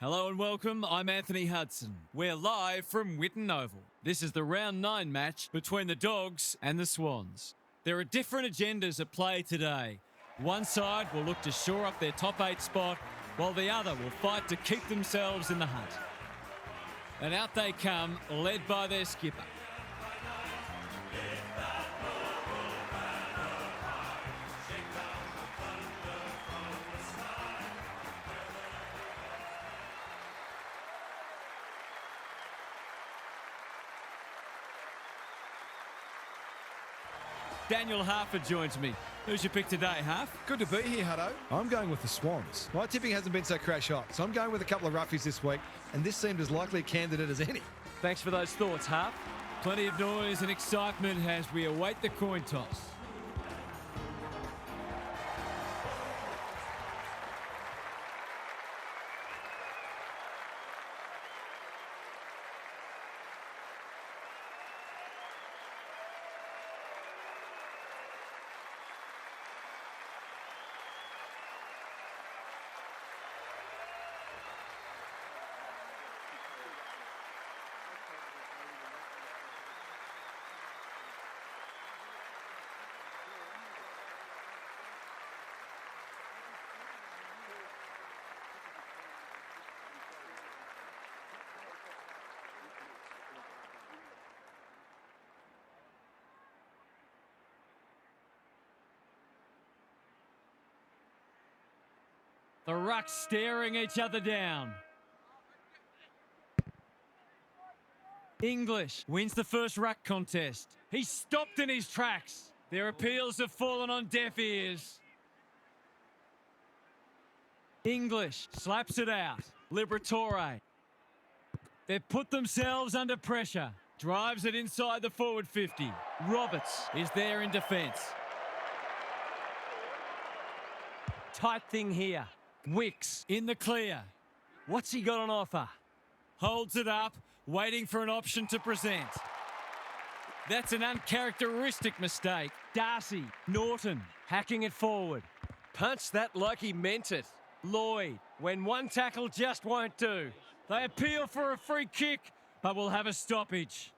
Hello and welcome, I'm Anthony Hudson. We're live from Whitten Oval. This is the round 9 match between the Dogs and the Swans. There are different agendas at play today. One side will look to shore up their top 8 spot, while the other will fight to keep themselves in the hunt. And out they come, led by their skipper. Daniel Harford joins me. Who's your pick today, Harf? Good to be here, Hutto. I'm going with the Swans. My tipping hasn't been so crash hot, so I'm going with a couple of roughies this week, and this seemed as likely a candidate as any. Thanks for those thoughts, Harf. Plenty of noise and excitement as we await the coin toss. The rucks staring each other down. English wins the first ruck contest. He's stopped in his tracks. Their appeals have fallen on deaf ears. English slaps it out. Liberatore. They've put themselves under pressure. Drives it inside the forward 50. Roberts is there in defence. Tight thing here. Wicks in the clear. What's he got on offer? Holds it up, waiting for an option to present. That's an uncharacteristic mistake. Darcy, Norton, hacking it forward. Punched that like he meant it. Lloyd, when one tackle just won't do. They appeal for a free kick, but will have a stoppage.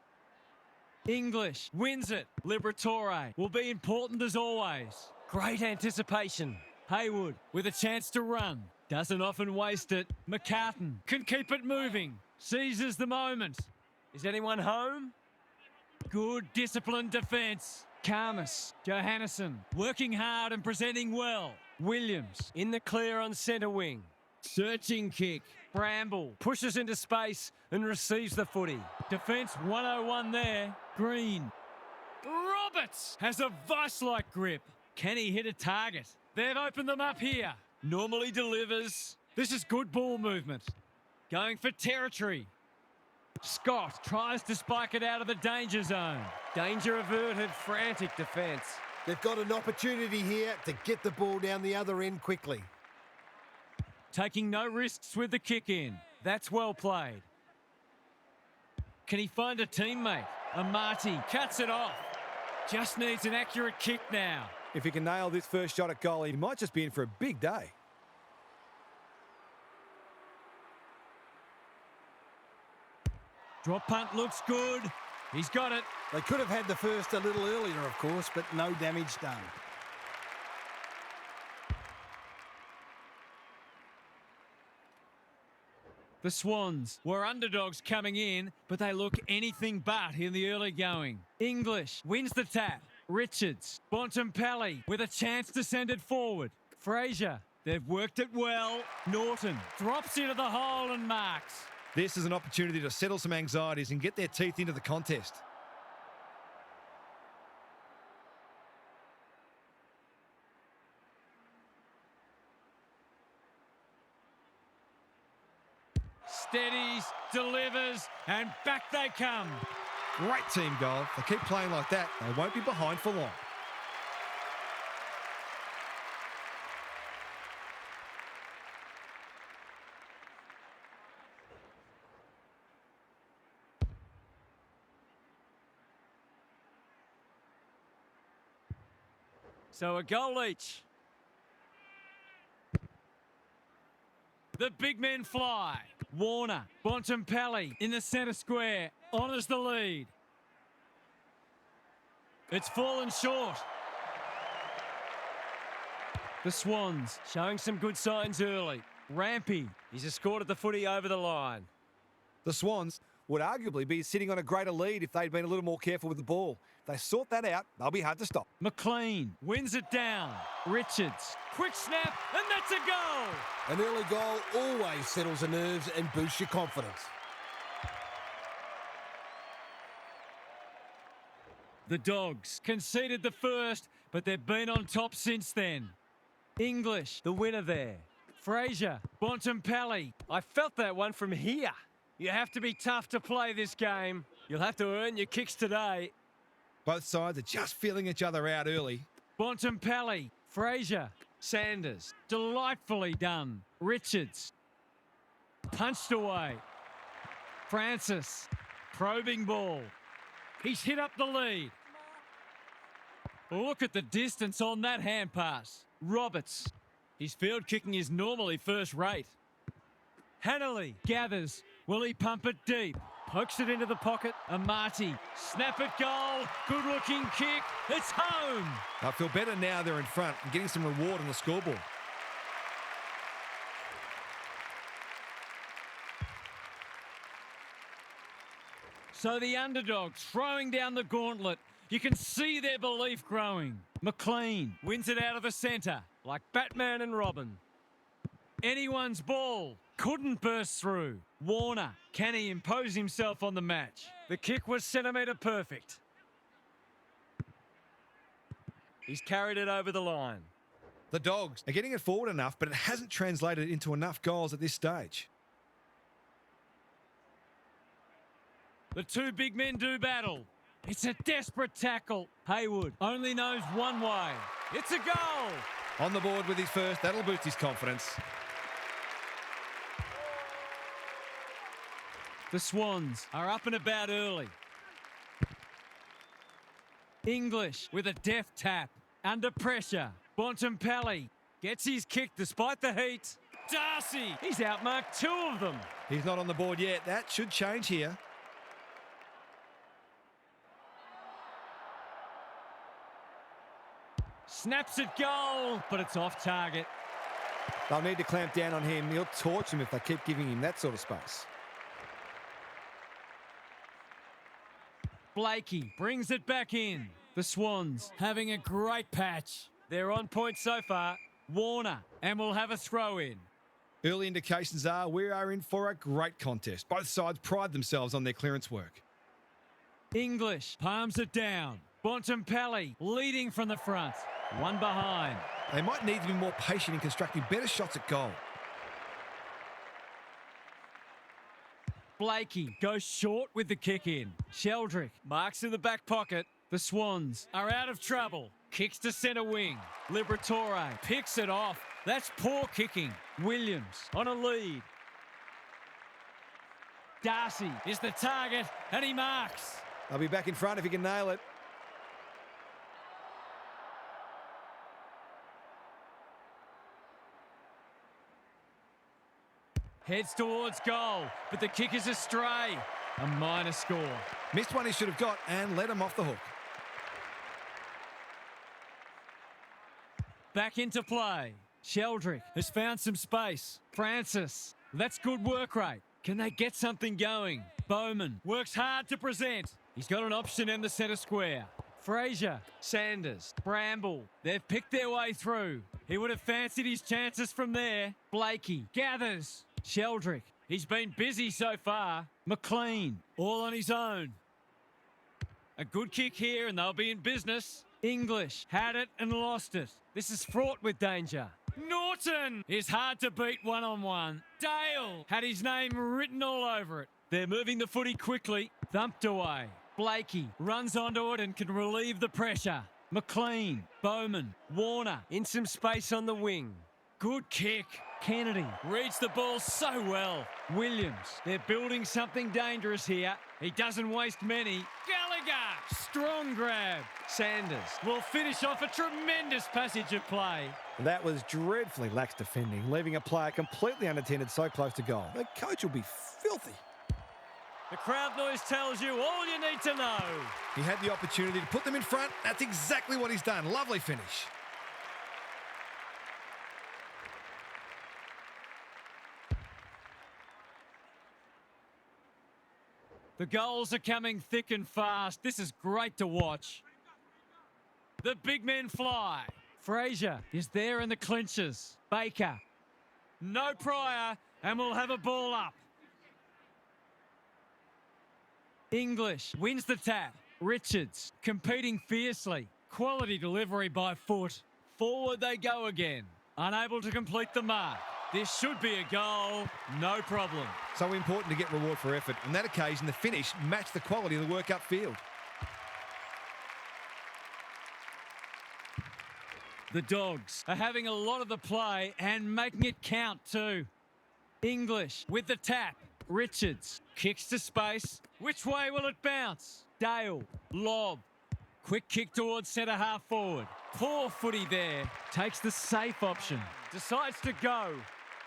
English wins it. Liberatore will be important as always. Great anticipation. Haywood with a chance to run. Doesn't often waste it. McCartan can keep it moving. Seizes the moment. Is anyone home? Good disciplined defence. Karmas, Johannesson working hard and presenting well. Williams in the clear on centre wing. Searching kick. Bramble pushes into space and receives the footy. Defence 101 there. Green. Roberts has a vice-like grip. Can he hit a target? They've opened them up here. Normally delivers. This is good ball movement. Going for territory. Scott tries to spike it out of the danger zone. Danger averted, frantic defence. They've got an opportunity here to get the ball down the other end quickly. Taking no risks with the kick in. That's well played. Can he find a teammate? Amati cuts it off. Just needs an accurate kick now. If he can nail this first shot at goal, he might just be in for a big day. Drop punt looks good. He's got it. They could have had the first a little earlier, of course, but no damage done. The Swans were underdogs coming in, but they look anything but in the early going. English wins the tap. Richards, Bontempelli with a chance to send it forward. Fraser, they've worked it well. Norton drops into the hole and marks. This is an opportunity to settle some anxieties and get their teeth into the contest. Steadies, delivers, and back they come. Great team goal. They keep playing like that, they won't be behind for long. So a goal each. The big men fly. Warner, Bontempelli in the centre square, honours the lead. It's fallen short. The Swans showing some good signs early. Rampy, he's escorted the footy over the line. The Swans would arguably be sitting on a greater lead if they'd been a little more careful with the ball. If they sort that out, they'll be hard to stop. McLean wins it down. Richards, quick snap, and that's a goal. An early goal always settles the nerves and boosts your confidence. The Dogs conceded the first, but they've been on top since then. English, the winner there. Fraser, Bontempelli. I felt that one from here. You have to be tough to play this game. You'll have to earn your kicks today. Both sides are just feeling each other out early. Bontempelli, Fraser, Sanders. Delightfully done. Richards. Punched away. Francis. Probing ball. He's hit up the lead. Look at the distance on that hand pass. Roberts. His field kicking is normally first rate. Hanley gathers. Will he pump it deep? Pokes it into the pocket. Amati. Snap it goal. Good looking kick. It's home. I feel better now they're in front and getting some reward on the scoreboard. So the underdogs throwing down the gauntlet. You can see their belief growing. McLean wins it out of the centre like Batman and Robin. Anyone's ball. Couldn't burst through. Warner, can he impose himself on the match? The kick was centimetre perfect. He's carried it over the line. The Dogs are getting it forward enough, but it hasn't translated into enough goals at this stage. The two big men do battle. It's a desperate tackle. Haywood only knows one way. It's a goal. On the board with his first, that'll boost his confidence. The Swans are up and about early. English with a deft tap. Under pressure. Bontempelli gets his kick despite the heat. Darcy, he's outmarked two of them. He's not on the board yet. That should change here. Snaps it goal, but it's off target. They'll need to clamp down on him. He'll torch him if they keep giving him that sort of space. Blakey brings it back in. The Swans having a great patch. They're on point so far. Warner, and we'll have a throw in. Early indications are we are in for a great contest. Both sides pride themselves on their clearance work. English palms it down. Bontempelli leading from the front. One behind. They might need to be more patient in constructing better shots at goal. Blakey goes short with the kick in. Sheldrick marks in the back pocket. The Swans are out of trouble. Kicks to centre wing. Liberatore picks it off. That's poor kicking. Williams on a lead. Darcy is the target and he marks. They'll be back in front if he can nail it. Heads towards goal, but the kick is astray. A minor score. Missed one he should have got and let him off the hook. Back into play. Sheldrick has found some space. Francis, that's good work rate. Can they get something going? Bowman works hard to present. He's got an option in the centre square. Fraser, Sanders, Bramble. They've picked their way through. He would have fancied his chances from there. Blakey gathers. Sheldrick, he's been busy so far. McLean, all on his own. A good kick here and they'll be in business. English had it and lost it. This is fraught with danger. Norton is hard to beat one-on-one. Dale had his name written all over it. They're moving the footy quickly. Thumped away. Blakey runs onto it and can relieve the pressure. McLean, Bowman, Warner in some space on the wing. Good kick. Kennedy reads the ball so well. Williams, they're building something dangerous here. He doesn't waste many. Dagger! Strong grab. Sanders will finish off a tremendous passage of play. That was dreadfully lax defending, leaving a player completely unattended so close to goal. The coach will be filthy. The crowd noise tells you all you need to know. He had the opportunity to put them in front. That's exactly what he's done. Lovely finish. The goals are coming thick and fast. This is great to watch. The big men fly. Fraser is there in the clinches. Baker. No Pryor, and we'll have a ball up. English wins the tap. Richards competing fiercely. Quality delivery by foot. Forward they go again. Unable to complete the mark. This should be a goal. No problem. So important to get reward for effort. On that occasion, the finish matched the quality of the work upfield. The Dogs are having a lot of the play and making it count too. English with the tap. Richards kicks to space. Which way will it bounce? Dale, lob. Quick kick towards centre half forward. Poor footy there. Takes the safe option. Decides to go.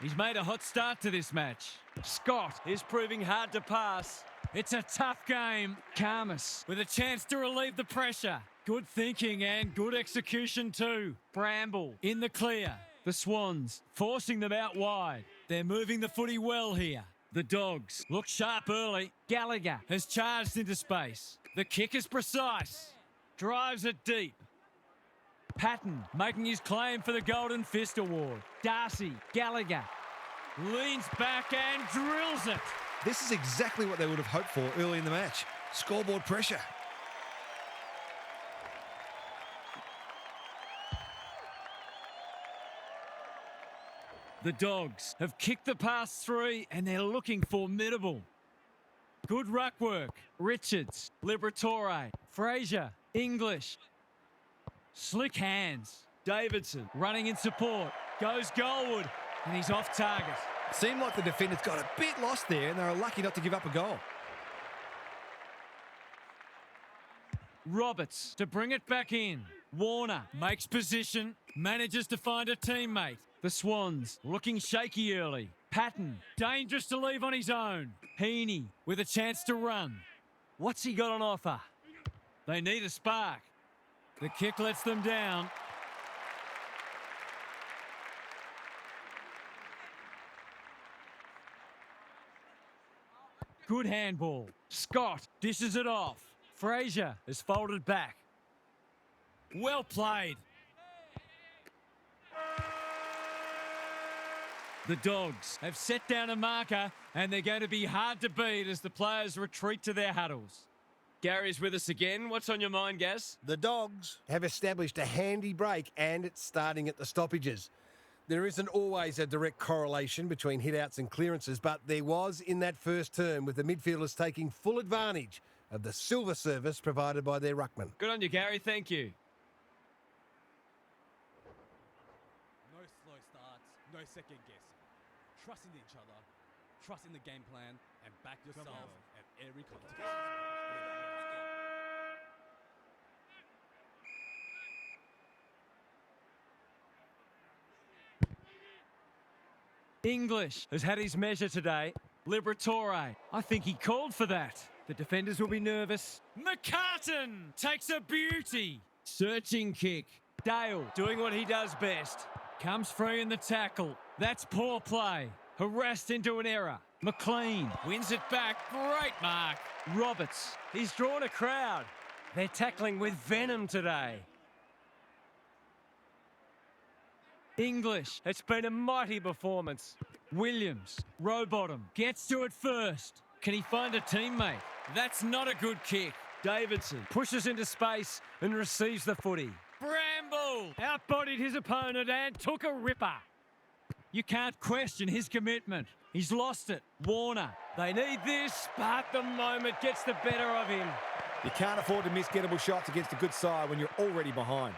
He's made a hot start to this match. Scott is proving hard to pass. It's a tough game. Karmas with a chance to relieve the pressure. Good thinking and good execution too. Bramble in the clear. The Swans forcing them out wide. They're moving the footy well here. The Dogs look sharp early. Gallagher has charged into space. The kick is precise. Drives it deep. Patton making his claim for the Golden Fist Award. Darcy, Gallagher, leans back and drills it. This is exactly what they would have hoped for early in the match. Scoreboard pressure. The Dogs have kicked the past three and they're looking formidable. Good ruck work. Richards, Liberatore, Fraser, English. Slick hands. Davidson running in support. Goes goalward and he's off target. Seemed like the defenders got a bit lost there and they were lucky not to give up a goal. Roberts to bring it back in. Warner makes position, manages to find a teammate. The Swans looking shaky early. Patton, dangerous to leave on his own. Heaney with a chance to run. What's he got on offer? They need a spark. The kick lets them down. Good handball. Scott dishes it off. Fraser is folded back. Well played. The Dogs have set down a marker and they're going to be hard to beat as the players retreat to their huddles. Gary's with us again. What's on your mind, Gaz? The Dogs have established a handy break and it's starting at the stoppages. There isn't always a direct correlation between hit-outs and clearances, but there was in that first term with the midfielders taking full advantage of the silver service provided by their ruckman. Good on you, Gary. Thank you. No slow starts, no second guessing. Trust in each other, trust in the game plan, and back yourself at every contest. English has had his measure today. Liberatore, I think he called for that. The defenders will be nervous. McCartan takes a beauty. Searching kick. Dale doing what he does best. Comes free in the tackle. That's poor play. Harassed into an error. McLean wins it back. Great mark. Roberts, he's drawn a crowd. They're tackling with venom today. English, it's been a mighty performance. Williams, Rowbottom, gets to it first. Can he find a teammate? That's not a good kick. Davidson pushes into space and receives the footy. Bramble outbodied his opponent and took a ripper. You can't question his commitment. He's lost it. Warner, they need this, but the moment gets the better of him. You can't afford to miss gettable shots against a good side when you're already behind.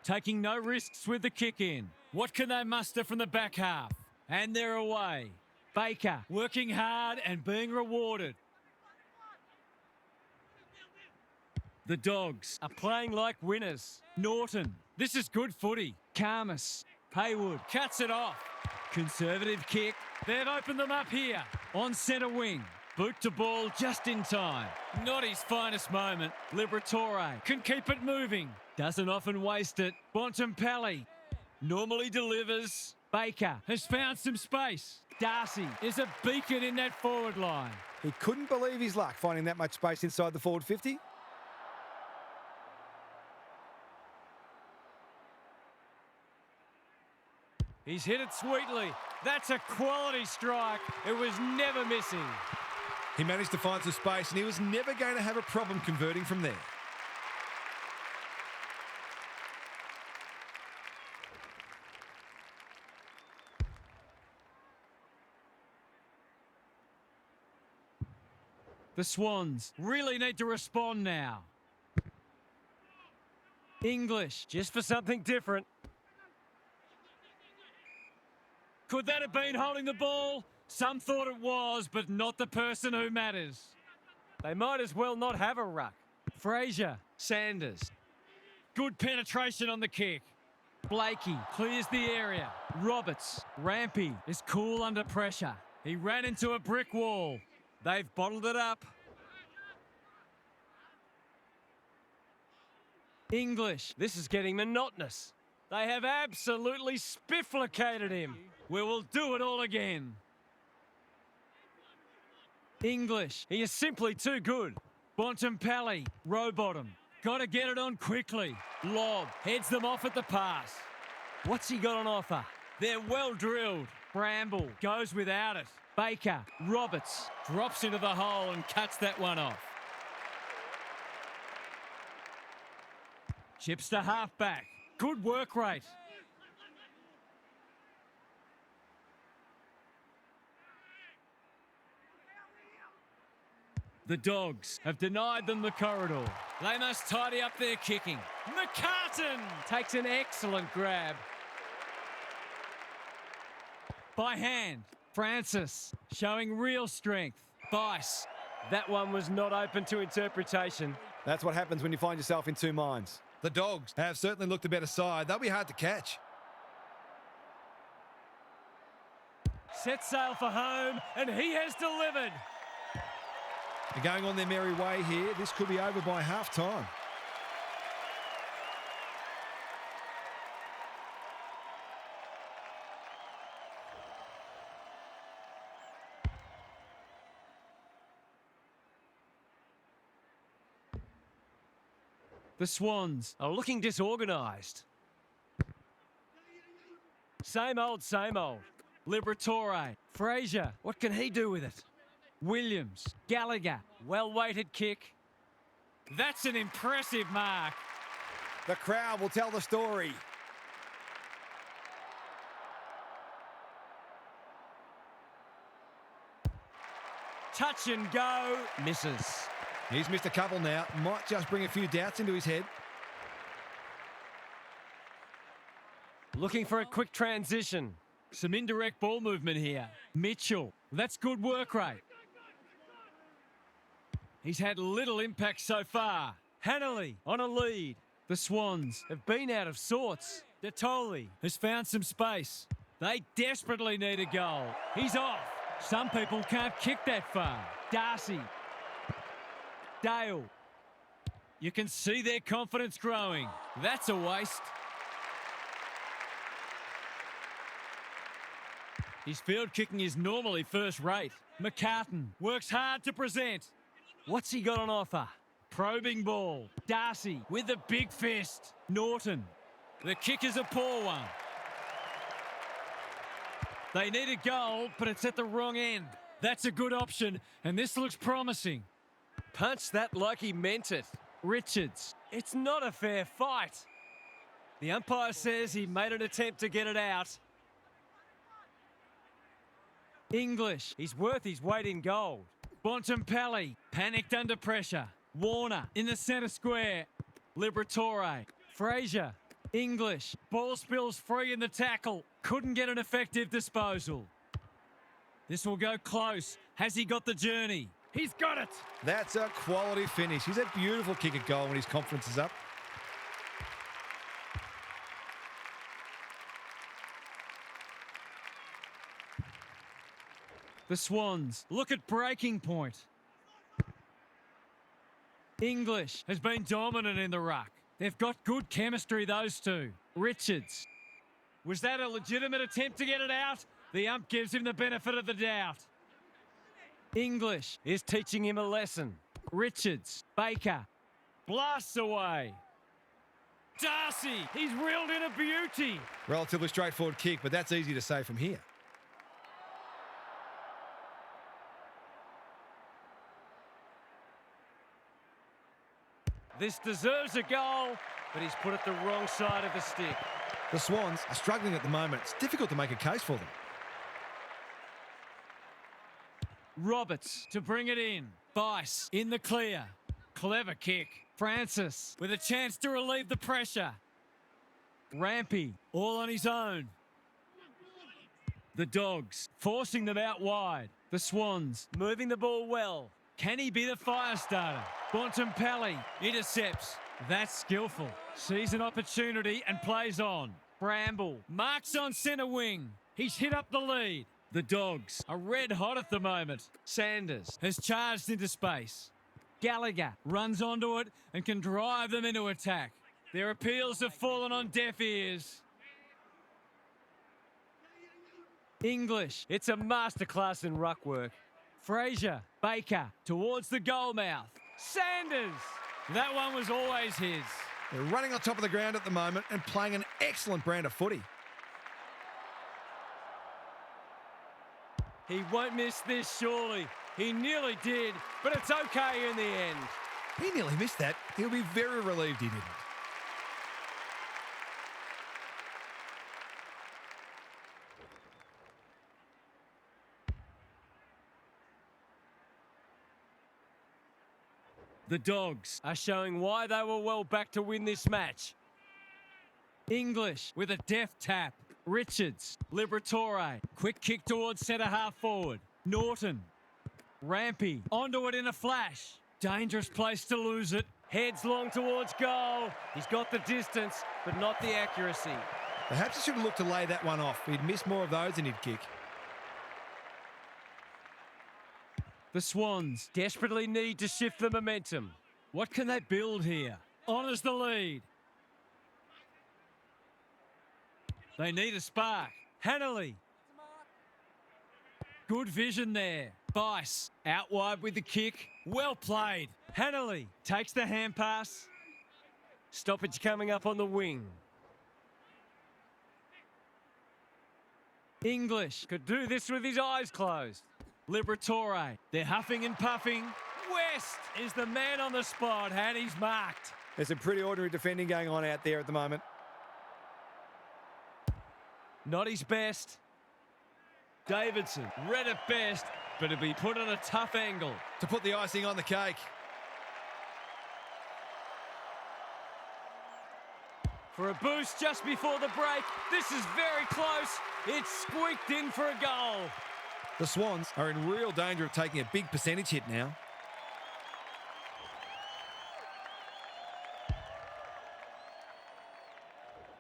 Taking no risks with the kick in. What can they muster from the back half? And they're away. Baker working hard and being rewarded. The Dogs are playing like winners. Norton. This is good footy. Karmas. Haywood cuts it off. Conservative kick. They've opened them up here. On centre wing. Boot to ball just in time. Not his finest moment. Liberatore can keep it moving. Doesn't often waste it. Bontempelli normally delivers. Baker has found some space. Darcy is a beacon in that forward line. He couldn't believe his luck finding that much space inside the forward 50. He's hit it sweetly. That's a quality strike. It was never missing. He managed to find some space and he was never going to have a problem converting from there. The Swans really need to respond now. English, just for something different. Could that have been holding the ball? Some thought it was, but not the person who matters. They might as well not have a ruck. Fraser, Sanders. Good penetration on the kick. Blakey clears the area. Roberts, Rampy is cool under pressure. He ran into a brick wall. They've bottled it up. English, this is getting monotonous. They have absolutely spifflicated him. We will do it all again. English, he is simply too good. Bontempelli, row bottom. Got to get it on quickly. Lob heads them off at the pass. What's he got on offer? They're well drilled. Bramble goes without it. Baker, Roberts, drops into the hole and cuts that one off. Chips to halfback. Good work rate. The Dogs have denied them the corridor. They must tidy up their kicking. McCartan takes an excellent grab. By hand, Francis showing real strength. Bice, that one was not open to interpretation. That's what happens when you find yourself in two minds. The Dogs have certainly looked a better side. They'll be hard to catch. Set sail for home, and he has delivered. They're going on their merry way here. This could be over by half-time. The Swans are looking disorganised. Same old, same old. Liberatore, Fraser, what can he do with it? Williams, Gallagher, well-weighted kick. That's an impressive mark. The crowd will tell the story. Touch and go, misses. He's missed a couple now. Might just bring a few doubts into his head. Looking for a quick transition. Some indirect ball movement here. Mitchell, that's good work rate. He's had little impact so far. Hanley on a lead. The Swans have been out of sorts. Detoli has found some space. They desperately need a goal. He's off. Some people can't kick that far. Darcy. Dale. You can see their confidence growing. That's a waste. His field kicking is normally first rate. McCartan works hard to present. What's he got on offer? Probing ball. Darcy with the big fist. Norton. The kick is a poor one. They need a goal, but it's at the wrong end. That's a good option, and this looks promising. Punch that like he meant it. Richards. It's not a fair fight. The umpire says he made an attempt to get it out. English. He's worth his weight in gold. Bontempelli. Panicked under pressure. Warner in the centre square. Liberatore. Fraser. English. Ball spills free in the tackle. Couldn't get an effective disposal. This will go close. Has he got the journey? He's got it. That's a quality finish. He's a beautiful kick at goal when his confidence is up. The Swans look at breaking point. English has been dominant in the ruck. They've got good chemistry, those two. Richards. Was that a legitimate attempt to get it out? The ump gives him the benefit of the doubt. English is teaching him a lesson. Richards. Baker. Blasts away. Darcy. He's reeled in a beauty. Relatively straightforward kick, but that's easy to say from here. This deserves a goal, but he's put it the wrong side of the stick. The Swans are struggling at the moment. It's difficult to make a case for them. Roberts to bring it in. Bice in the clear. Clever kick. Francis with a chance to relieve the pressure. Rampy all on his own. The Dogs forcing them out wide. The Swans moving the ball well. Can he be the fire starter? Bontempelli intercepts. That's skillful. Sees an opportunity and plays on. Bramble marks on centre wing. He's hit up the lead. The Dogs are red hot at the moment. Sanders has charged into space. Gallagher runs onto it and can drive them into attack. Their appeals have fallen on deaf ears. English, it's a masterclass in ruck work. Fraser, Baker, towards the goal mouth. Sanders! That one was always his. They're running on top of the ground at the moment and playing an excellent brand of footy. He won't miss this, surely. He nearly did, but it's okay in the end. He nearly missed that. He'll be very relieved he didn't. The Dogs are showing why they were well back to win this match. English with a deft tap. Richards, Liberatore, quick kick towards centre half forward. Norton, Rampy, onto it in a flash. Dangerous place to lose it. Heads long towards goal. He's got the distance, but not the accuracy. Perhaps he should have looked to lay that one off. He'd miss more of those than he'd kick. The Swans desperately need to shift the momentum. What can they build here? Honours the lead. They need a spark. Hanley. Good vision there. Bice out wide with the kick. Well played. Hanley takes the hand pass. Stoppage coming up on the wing. English could do this with his eyes closed. Liberatore, they're huffing and puffing. West is the man on the spot, and he's marked. There's some pretty ordinary defending going on out there at the moment. Not his best. Davidson, red at best, but it'll be put on a tough angle. To put the icing on the cake. For a boost just before the break. This is very close. It's squeaked in for a goal. The Swans are in real danger of taking a big percentage hit now.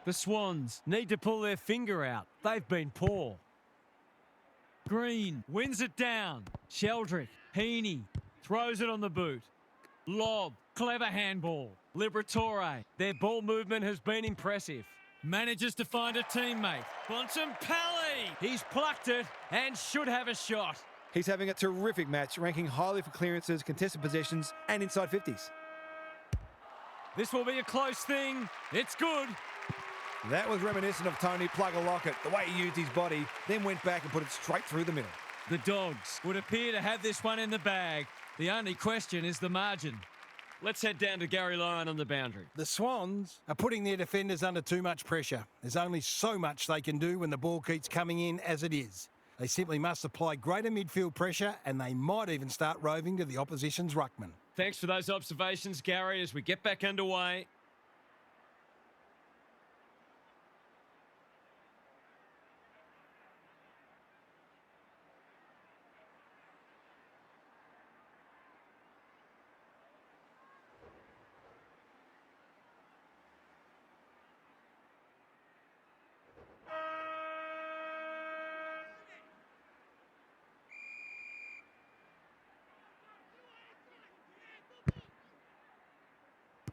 The Swans need to pull their finger out. They've been poor. Green wins it down. Sheldrick, Heaney, throws it on the boot. Lob, clever handball. Liberatore, their ball movement has been impressive. Manages to find a teammate. Bontempelli, he's plucked it and should have a shot. He's having a terrific match, ranking highly for clearances, contested possessions, and inside 50s. This will be a close thing. It's good. That was reminiscent of Tony Plugger-Lockett, the way he used his body, then went back and put it straight through the middle. The Dogs would appear to have this one in the bag. The only question is the margin. Let's head down to Gary Lyon on the boundary. The Swans are putting their defenders under too much pressure. There's only so much they can do when the ball keeps coming in as it is. They simply must apply greater midfield pressure, and they might even start roving to the opposition's ruckman. Thanks for those observations, Gary, as we get back underway.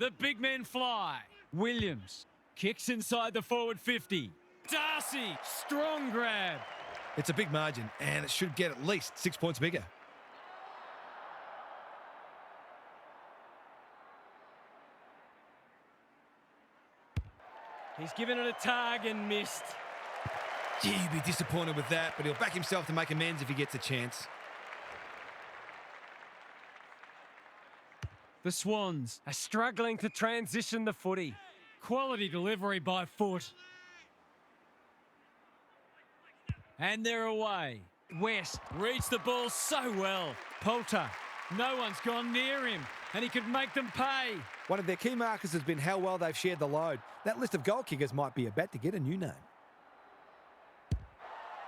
The big men fly. Williams kicks inside the forward 50. Darcy, strong grab. It's a big margin, and it should get at least 6 points bigger. He's given it a tug and missed. Gee, he'd be disappointed with that, but he'll back himself to make amends if he gets a chance. The Swans are struggling to transition the footy. Quality delivery by Foot. And they're away. West reads the ball so well. Poulter, no one's gone near him, and he could make them pay. One of their key markers has been how well they've shared the load. That list of goal kickers might be about to get a new name.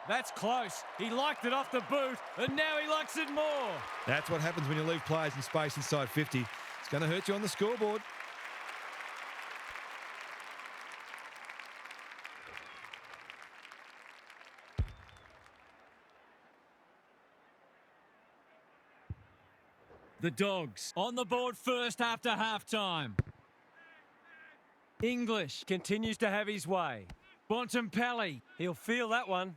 That's close. He liked it off the boot, and now he likes it more. That's what happens when you leave players in space inside 50. It's going to hurt you on the scoreboard. The Dogs on the board first after halftime. English continues to have his way. Bontempelli, he'll feel that one.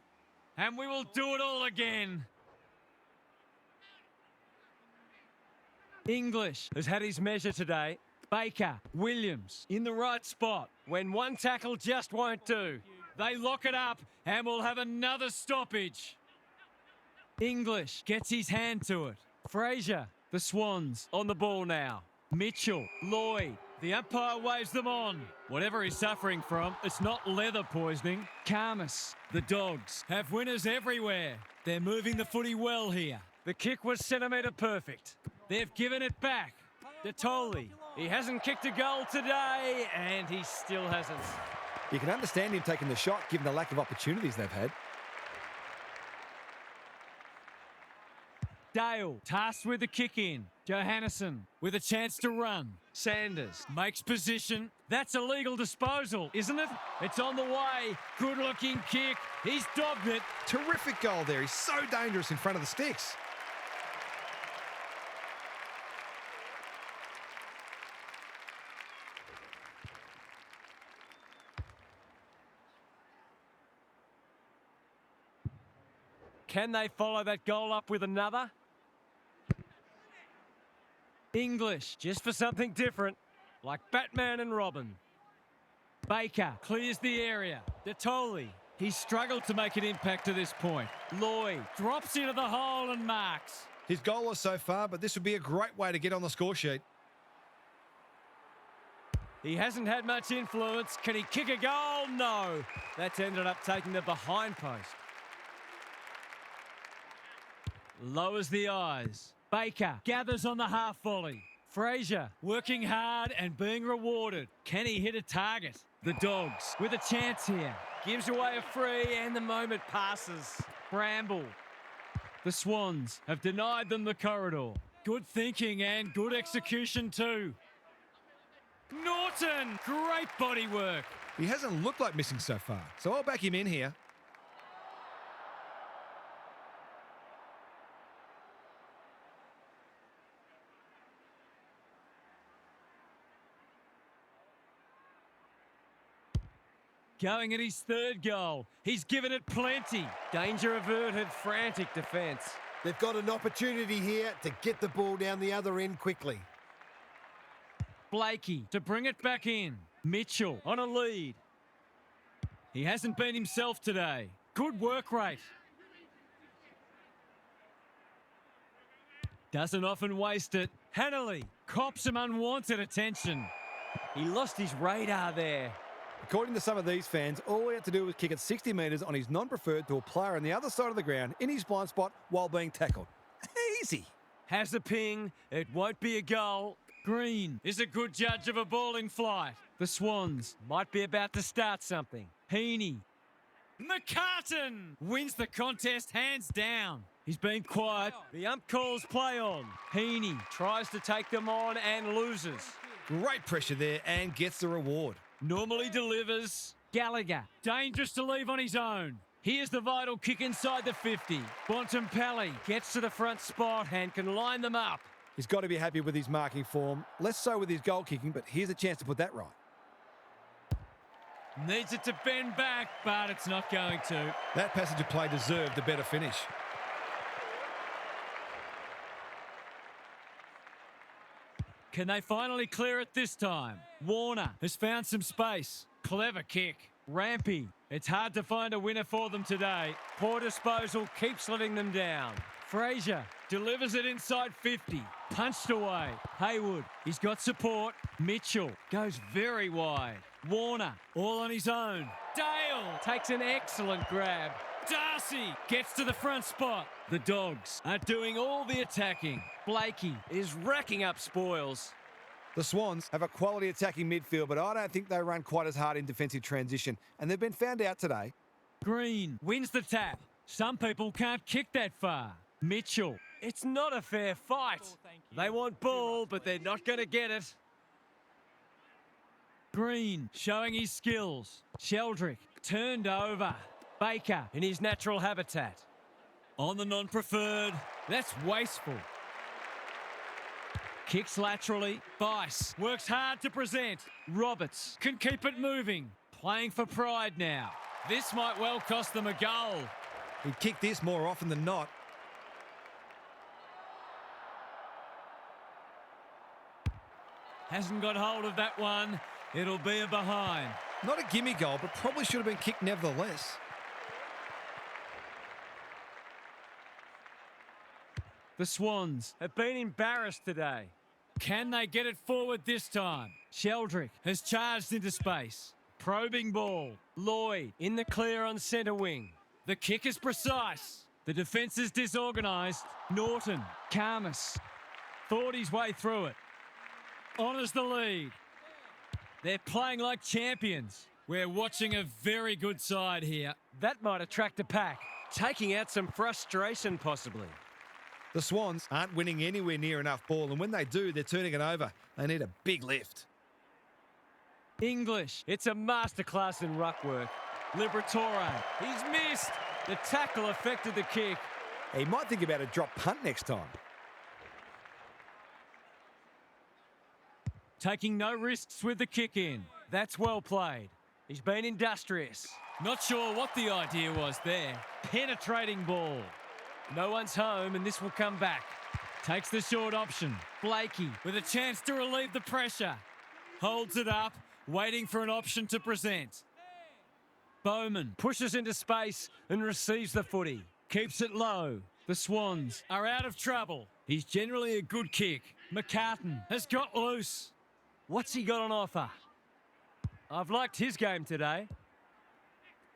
And we will do it all again. English has had his measure today. Baker, Williams in the right spot when one tackle just won't do. They lock it up and we'll have another stoppage. English gets his hand to it. Fraser, the Swans on the ball now. Mitchell, Lloyd, the umpire waves them on. Whatever he's suffering from, it's not leather poisoning. Karmas, the Dogs have winners everywhere. They're moving the footy well here. The kick was centimetre perfect. They've given it back. Detoli, he hasn't kicked a goal today, and he still hasn't. You can understand him taking the shot given the lack of opportunities they've had. Dale, tasked with the kick in. Johannesson with a chance to run. Sanders makes position. That's a legal disposal, isn't it? It's on the way. Good looking kick. He's dogged it. Terrific goal there. He's so dangerous in front of the sticks. Can they follow that goal up with another? English, just for something different, like Batman and Robin. Baker clears the area. Detoli, he's struggled to make an impact to this point. Lloyd drops into the hole and marks. His goalless so far, but this would be a great way to get on the score sheet. He hasn't had much influence. Can he kick a goal? No. That's ended up taking the behind post. Lowers the eyes. Baker gathers on the half volley. Fraser working hard and being rewarded. Can he hit a target? The Dogs with a chance here. Gives away a free and the moment passes. Bramble. The Swans have denied them the corridor. Good thinking and good execution too. Norton, great body work. He hasn't looked like missing so far, so I'll back him in here. Going at his third goal. He's given it plenty. Danger averted, frantic defence. They've got an opportunity here to get the ball down the other end quickly. Blakey to bring it back in. Mitchell on a lead. He hasn't been himself today. Good work rate. Doesn't often waste it. Hanley cops some unwanted attention. He lost his radar there. According to some of these fans, all he had to do was kick it 60 metres on his non-preferred to a player on the other side of the ground in his blind spot while being tackled. Easy. Has a ping. It won't be a goal. Green is a good judge of a ball in flight. The Swans might be about to start something. Heaney. McCartan wins the contest hands down. He's been quiet. The ump calls play on. Heaney tries to take them on and loses. Great pressure there and gets the reward. Normally delivers. Gallagher, dangerous to leave on his own. Here's the vital kick inside the 50. Bontempelli gets to the front spot and can line them up. He's got to be happy with his marking form. Less so with his goal kicking, but here's a chance to put that right. Needs it to bend back, but it's not going to. That passage of play deserved a better finish. Can they finally clear it this time? Warner has found some space. Clever kick. Rampy. It's hard to find a winner for them today. Poor disposal keeps letting them down. Fraser delivers it inside 50. Punched away. Haywood. He's got support. Mitchell goes very wide. Warner all on his own. Dale takes an excellent grab. Darcy gets to the front spot. The Dogs are doing all the attacking. Blakey is racking up spoils. The Swans have a quality attacking midfield, but I don't think they run quite as hard in defensive transition, and they've been found out today. Green wins the tap. Some people can't kick that far. Mitchell. It's not a fair fight. They want ball, but they're not going to get it. Green showing his skills. Sheldrick turned over. Baker in his natural habitat. On the non-preferred. That's wasteful. Kicks laterally. Bice works hard to present. Roberts can keep it moving. Playing for pride now. This might well cost them a goal. He'd kick this more often than not. Hasn't got hold of that one. It'll be a behind. Not a gimme goal, but probably should have been kicked nevertheless. The Swans have been embarrassed today. Can they get it forward this time? Sheldrick has charged into space. Probing ball. Lloyd in the clear on centre wing. The kick is precise. The defence is disorganised. Norton. Karmas. Thought his way through it. Honours the lead. They're playing like champions. We're watching a very good side here. That might attract a pack. Taking out some frustration possibly. The Swans aren't winning anywhere near enough ball, and when they do, they're turning it over. They need a big lift. English. It's a masterclass in ruck work. Liberatore. He's missed. The tackle affected the kick. He might think about a drop punt next time. Taking no risks with the kick in. That's well played. He's been industrious. Not sure what the idea was there. Penetrating ball. No one's home and this will come back. Takes the short option. Blakey with a chance to relieve the pressure. Holds it up, waiting for an option to present. Bowman pushes into space and receives the footy. Keeps it low. The Swans are out of trouble. He's generally a good kick. McCartan has got loose. What's he got on offer? I've liked his game today.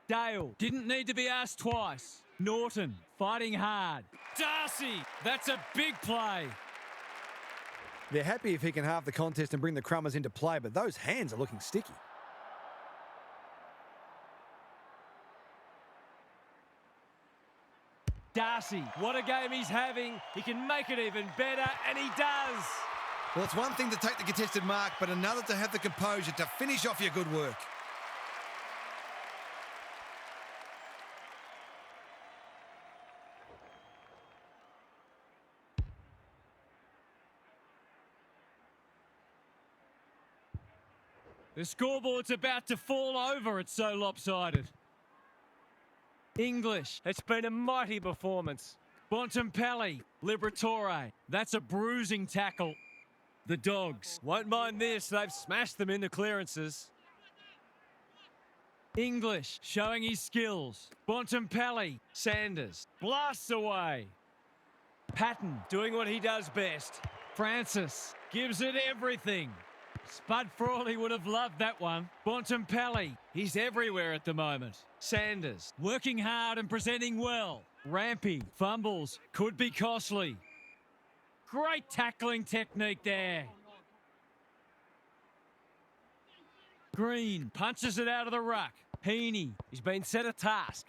Dale didn't need to be asked twice. Norton fighting hard. Darcy, that's a big play. They're happy if he can halve the contest and bring the Crummers into play, but those hands are looking sticky. Darcy, what a game he's having. He can make it even better, and he does. Well, it's one thing to take the contested mark, but another to have the composure to finish off your good work. The scoreboard's about to fall over, it's so lopsided. English, it's been a mighty performance. Bontempelli, Liberatore, that's a bruising tackle. The Dogs won't mind this, they've smashed them in the clearances. English showing his skills. Bontempelli, Sanders, blasts away. Patton doing what he does best. Francis gives it everything. Spud Frawley would have loved that one. Bontempelli, he's everywhere at the moment. Sanders, working hard and presenting well. Rampy, fumbles, could be costly. Great tackling technique there. Green punches it out of the ruck. Heaney, he's been set a task.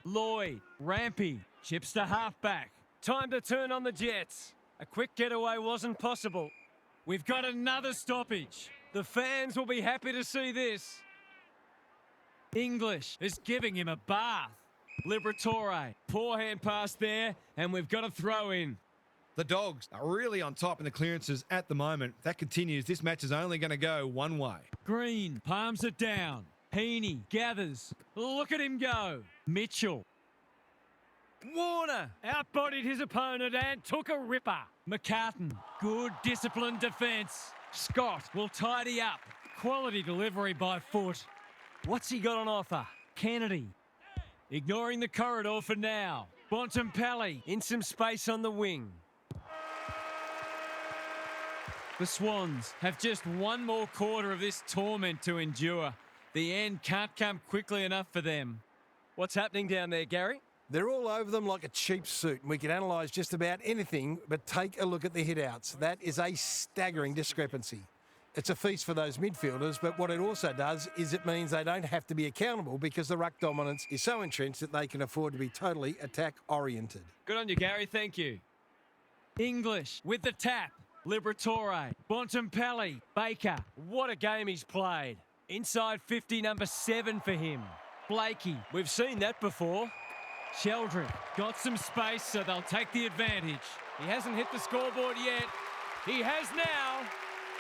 Lloyd, Rampy, chips to halfback. Time to turn on the Jets. A quick getaway wasn't possible. We've got another stoppage. The fans will be happy to see this. English is giving him a bath. Liberatore, poor hand pass there, and we've got a throw in. The Dogs are really on top in the clearances at the moment. If that continues, this match is only going to go one way. Green palms it down. Heaney gathers. Look at him go. Mitchell. Warner outbodied his opponent and took a ripper. McCartan, good disciplined defence. Scott will tidy up. Quality delivery by Foot. What's he got on offer? Kennedy. Ignoring the corridor for now. Bontempelli in some space on the wing. The Swans have just one more quarter of this torment to endure. The end can't come quickly enough for them. What's happening down there, Gary? They're all over them like a cheap suit, and we can analyse just about anything, but take a look at the hit-outs. That is a staggering discrepancy. It's a feast for those midfielders, but what it also does is it means they don't have to be accountable because the ruck dominance is so entrenched that they can afford to be totally attack-oriented. Good on you, Gary. Thank you. English with the tap. Liberatore, Bontempelli, Baker. What a game he's played. Inside 50, number 7 for him. Blakey, we've seen that before. Sheldrick got some space, so they'll take the advantage. He hasn't hit the scoreboard yet. He has now.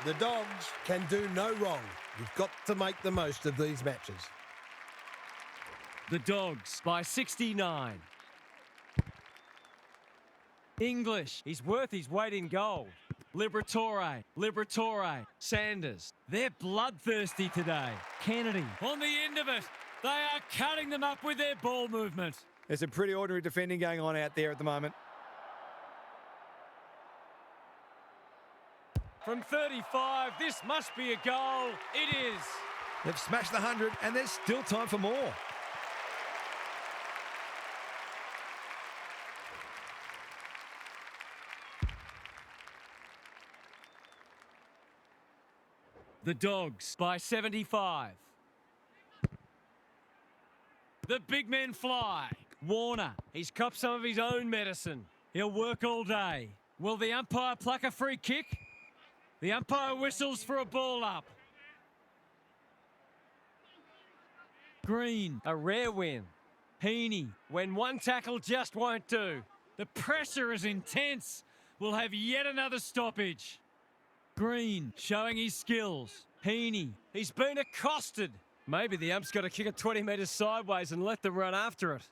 The Dogs can do no wrong. You've got to make the most of these matches. The Dogs by 69. English, he's worth his weight in gold. Liberatore, Sanders. They're bloodthirsty today. Kennedy on the end of it. They are cutting them up with their ball movement. There's some pretty ordinary defending going on out there at the moment. From 35, this must be a goal. It is. They've smashed the 100 and there's still time for more. The Dogs by 75. The big men fly. Warner, he's copped some of his own medicine. He'll work all day. Will the umpire pluck a free kick? The umpire whistles for a ball up. Green, a rare win. Heaney, when one tackle just won't do. The pressure is intense. We'll have yet another stoppage. Green, showing his skills. Heaney, he's been accosted. Maybe the ump's got to kick it 20 metres sideways and let them run after it.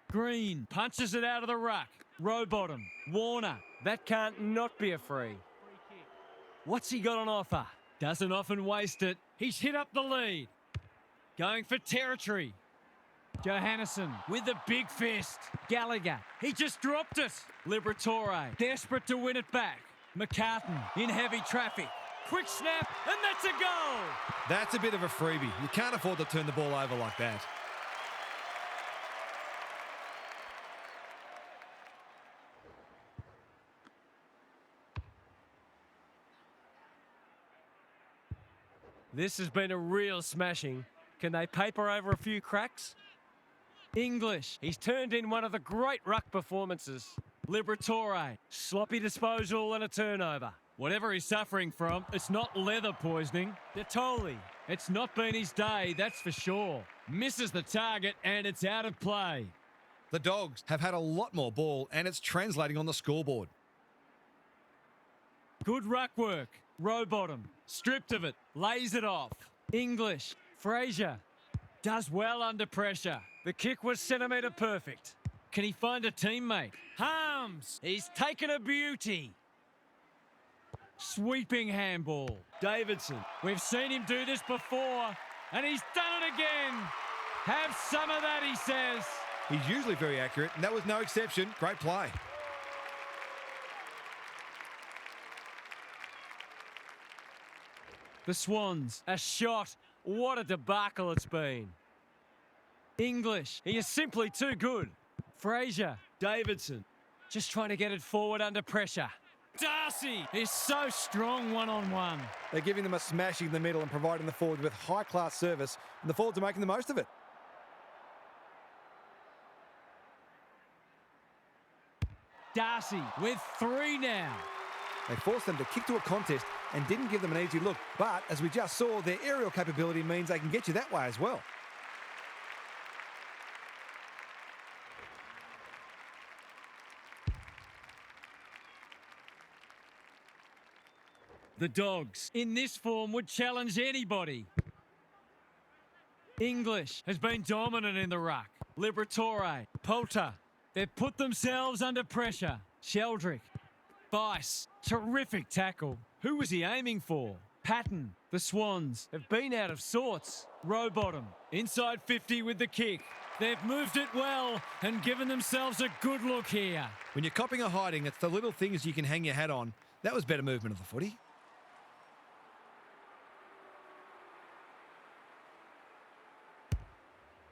Green punches it out of the ruck. Rowbottom, Warner. That can't not be a free. What's he got on offer? Doesn't often waste it. He's hit up the lead. Going for territory. Johannesson with the big fist. Gallagher, he just dropped it. Liberatore, desperate to win it back. McCartan in heavy traffic. Quick snap, and that's a goal. That's a bit of a freebie. You can't afford to turn the ball over like that. This has been a real smashing. Can they paper over a few cracks? English, he's turned in one of the great ruck performances. Liberatore, sloppy disposal and a turnover. Whatever he's suffering from, it's not leather poisoning. Detoli, it's not been his day, that's for sure. Misses the target and it's out of play. The Dogs have had a lot more ball and it's translating on the scoreboard. Good ruck work. Rowbottom, stripped of it, lays it off. English, Fraser, does well under pressure. The kick was centimetre perfect. Can he find a teammate? Harms, he's taken a beauty. Sweeping handball. Davidson, we've seen him do this before, and he's done it again. Have some of that, he says. He's usually very accurate, and that was no exception. Great play. The Swans, a shot. What a debacle it's been. English, he is simply too good. Fraser, Davidson, just trying to get it forward under pressure. Darcy is so strong one-on-one. They're giving them a smashing in the middle and providing the forwards with high-class service, and the forwards are making the most of it. Darcy with 3 now. They forced them to kick to a contest and didn't give them an easy look, but as we just saw, their aerial capability means they can get you that way as well. The Dogs, in this form, would challenge anybody. English has been dominant in the ruck. Liberatore, Poulter. They've put themselves under pressure. Sheldrick. Bice. Terrific tackle. Who was he aiming for? Patton. The Swans have been out of sorts. Rowbottom. Inside 50 with the kick. They've moved it well and given themselves a good look here. When you're copping or hiding, it's the little things you can hang your hat on. That was better movement of the footy.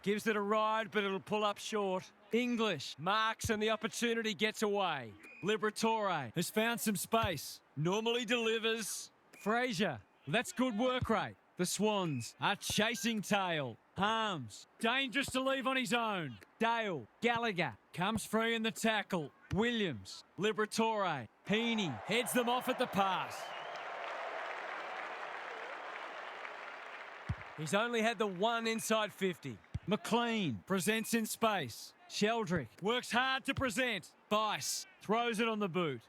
Gives it a ride, but it'll pull up short. English marks and the opportunity gets away. Liberatore has found some space. Normally delivers. Fraser, that's good work rate. The Swans are chasing tail. Harms, dangerous to leave on his own. Dale, Gallagher comes free in the tackle. Williams, Liberatore, Heaney heads them off at the pass. He's only had the one inside 50. McLean presents in space. Sheldrick works hard to present. Bice throws it on the boot.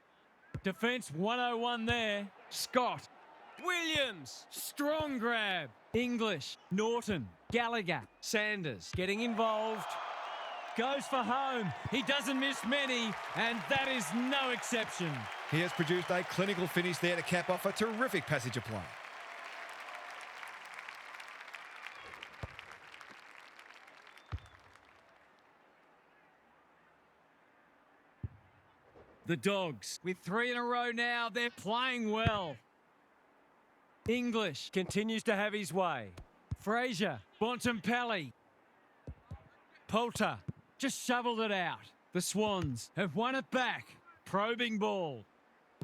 Defence 101 there. Scott. Williams. Strong grab. English. Norton. Gallagher. Sanders getting involved. Goes for home. He doesn't miss many, and that is no exception. He has produced a clinical finish there to cap off a terrific passage of play. The Dogs, with 3 in a row now, they're playing well. English continues to have his way. Fraser, Bontempelli. Poulter just shoveled it out. The Swans have won it back. Probing ball.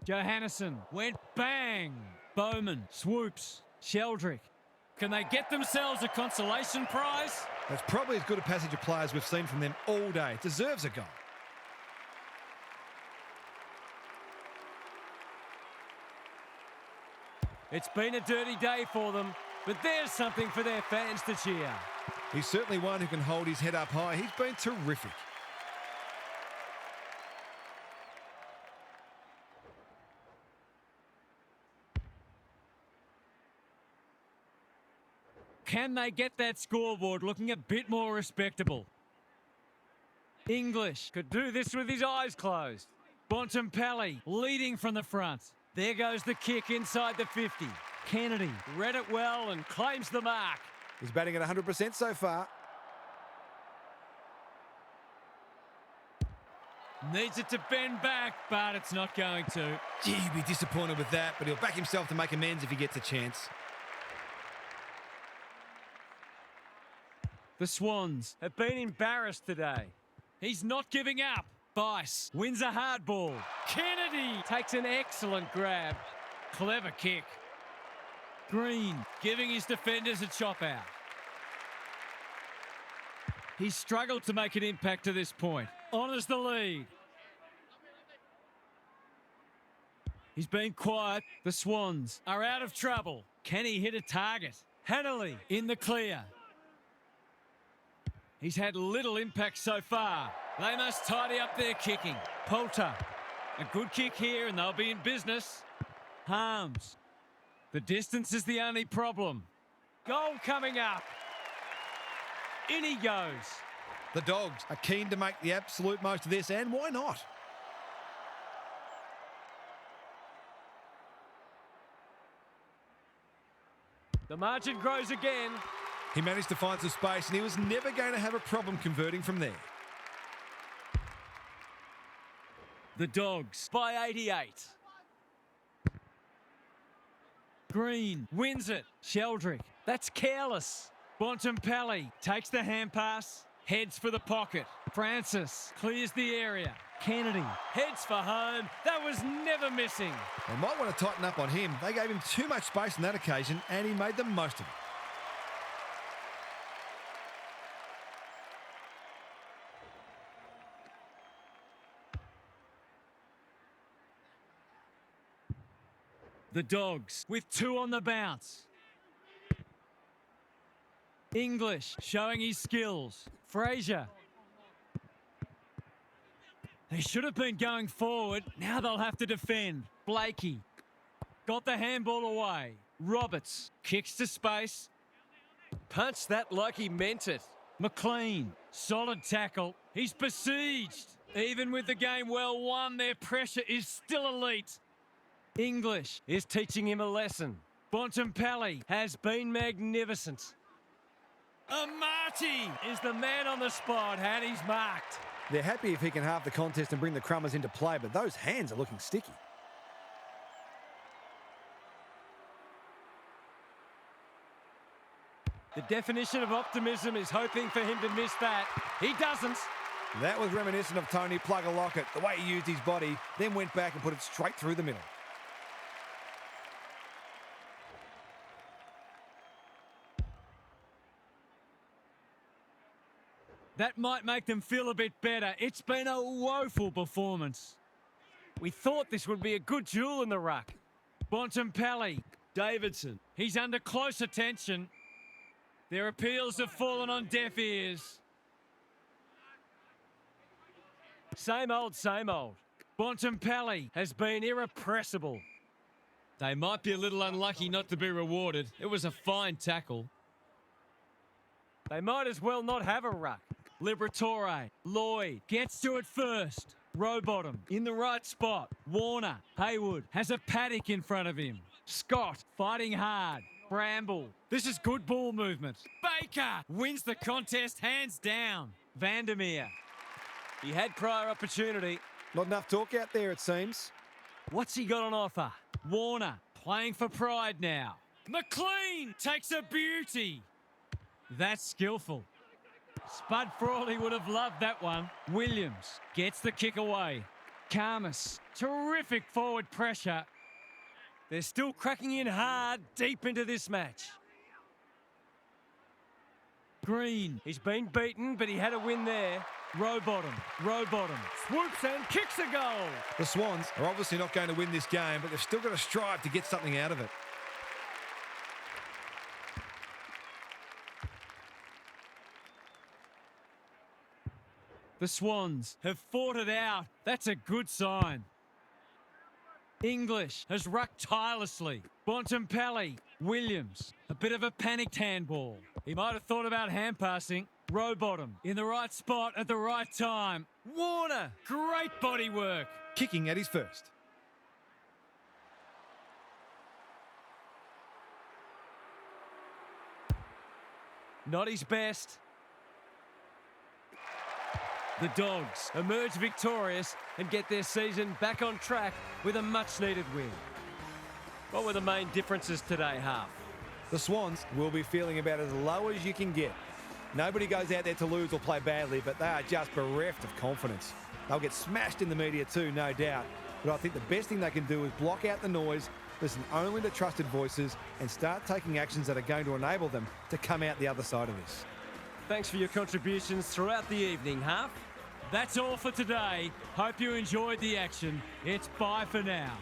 Johannesson went bang. Bowman swoops. Sheldrick. Can they get themselves a consolation prize? That's probably as good a passage of play as we've seen from them all day. It deserves a goal. It's been a dirty day for them, but there's something for their fans to cheer. He's certainly one who can hold his head up high. He's been terrific. Can they get that scoreboard looking a bit more respectable? English could do this with his eyes closed. Bontempelli leading from the front. There goes the kick inside the 50. Kennedy read it well and claims the mark. He's batting at 100% so far. Needs it to bend back, but it's not going to. Gee, he'd be disappointed with that, but he'll back himself to make amends if he gets a chance. The Swans have been embarrassed today. He's not giving up. Bice wins a hard ball. Kennedy takes an excellent grab. Clever kick. Green giving his defenders a chop out. He's struggled to make an impact to this point. Honours the lead. He's been quiet. The Swans are out of trouble. Can he hit a target? Hanley in the clear. He's had little impact so far. They must tidy up their kicking. Poulter, a good kick here and they'll be in business. Harms. The distance is the only problem. Goal coming up. In he goes. The Dogs are keen to make the absolute most of this, and why not? The margin grows again. He managed to find some space, and he was never going to have a problem converting from there. The Dogs by 88. Green wins it. Sheldrick, that's careless. Bontempelli takes the hand pass, heads for the pocket. Francis clears the area. Kennedy heads for home. That was never missing. They might want to tighten up on him. They gave him too much space on that occasion, and he made the most of it. The Dogs with 2 on the bounce. English showing his skills. Fraser. They should have been going forward. Now they'll have to defend. Blakey. got the handball away. Roberts kicks to space. Punched that like he meant it. McLean, solid tackle. He's besieged. Even with the game well won, their pressure is still elite. English is teaching him a lesson. Bontempelli has been magnificent. Amati is the man on the spot, and he's marked. They're happy if he can halve the contest and bring the Crummers into play, but those hands are looking sticky. The definition of optimism is hoping for him to miss that. He doesn't. That was reminiscent of Tony Plugger-Lockett, the way he used his body, then went back and put it straight through the middle. That might make them feel a bit better. It's been a woeful performance. We thought this would be a good duel in the ruck. Bontempelli, Davidson. He's under close attention. Their appeals have fallen on deaf ears. Same old, same old. Bontempelli has been irrepressible. They might be a little unlucky not to be rewarded. It was a fine tackle. They might as well not have a ruck. Liberatore, Lloyd gets to it first. Rowbottom in the right spot. Warner, Haywood has a paddock in front of him. Scott fighting hard. Bramble. This is good ball movement. Baker wins the contest hands down. Vandermeer. He had prior opportunity. Not enough talk out there, it seems. What's he got on offer? Warner playing for pride now. McLean takes a beauty. That's skillful. Spud Frawley would have loved that one. Williams gets the kick away. Karmas, terrific forward pressure. They're still cracking in hard deep into this match. Green, he's been beaten, but he had a win there. Rowbottom, swoops and kicks a goal. The Swans are obviously not going to win this game, but they've still got to strive to get something out of it. The Swans have fought it out. That's a good sign. English has rucked tirelessly. Bontempelli, Williams, a bit of a panicked handball. He might have thought about hand passing. Rowbottom in the right spot at the right time. Warner, great body work. Kicking at his first. Not his best. The Dogs emerge victorious and get their season back on track with a much-needed win. What were the main differences today, Half? The Swans will be feeling about as low as you can get. Nobody goes out there to lose or play badly, but they are just bereft of confidence. They'll get smashed in the media too, no doubt. But I think the best thing they can do is block out the noise, listen only to trusted voices, and start taking actions that are going to enable them to come out the other side of this. Thanks for your contributions throughout the evening, Half. That's all for today. Hope you enjoyed the action. It's bye for now.